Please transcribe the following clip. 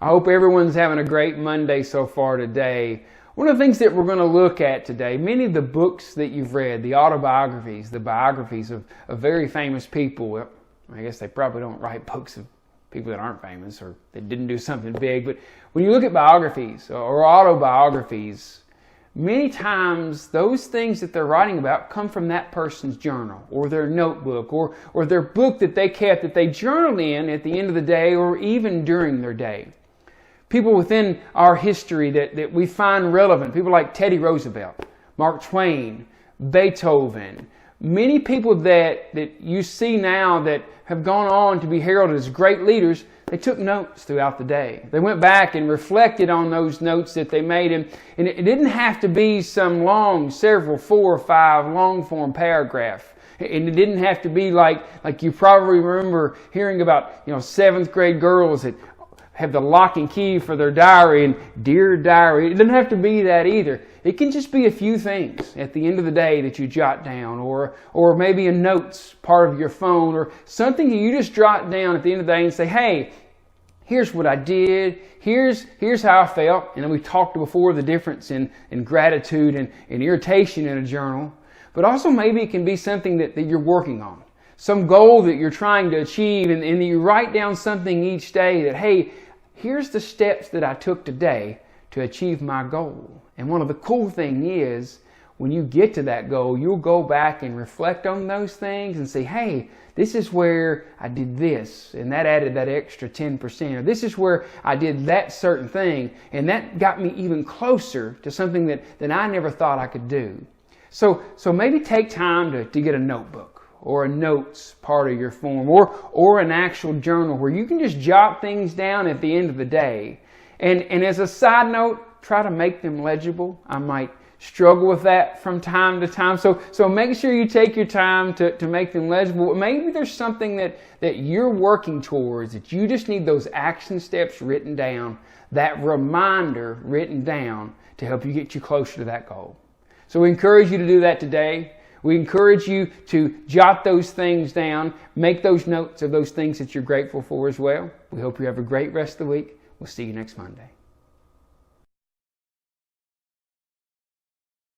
I hope everyone's having a great Monday so far today. One of the things that we're going to look at today, many of the books that you've read, the autobiographies, the biographies of very famous people, well, I guess they probably don't write books of people that aren't famous or that didn't do something big, but when you look at biographies or autobiographies, many times those things that they're writing about come from that person's journal or their notebook or their book that they kept, that they journaled in at the end of the day or even during their day. People within our history that we find relevant, people like Teddy Roosevelt, Mark Twain, Beethoven, many people that you see now that have gone on to be heralded as great leaders, they took notes throughout the day. They went back and reflected on those notes that they made, and it didn't have to be some long, several, 4 or 5 long-form paragraph. And it didn't have to be like you probably remember hearing about, 7th grade girls that have the lock and key for their diary and Dear Diary. It doesn't have to be that either. It can just be a few things at the end of the day that you jot down, or maybe a notes part of your phone, or something that you just jot down at the end of the day and say, hey, here's what I did, here's how I felt. And then we talked before the difference in gratitude and irritation in a journal. But also maybe it can be something that you're working on. Some goal that you're trying to achieve, and you write down something each day that, hey, here's the steps that I took today to achieve my goal. And one of the cool things is, when you get to that goal, you'll go back and reflect on those things and say, hey, this is where I did this, and that added that extra 10%. Or this is where I did that certain thing, and that got me even closer to something that I never thought I could do. So maybe take time to get a notebook or a notes part of your form, or an actual journal where you can just jot things down at the end of the day. And as a side note, try to make them legible. I might struggle with that from time to time. So make sure you take your time to make them legible. Maybe there's something that you're working towards, that you just need those action steps written down, that reminder written down to help you get you closer to that goal. So we encourage you to do that today. We encourage you to jot those things down, make those notes of those things that you're grateful for as well. We hope you have a great rest of the week. We'll see you next Monday.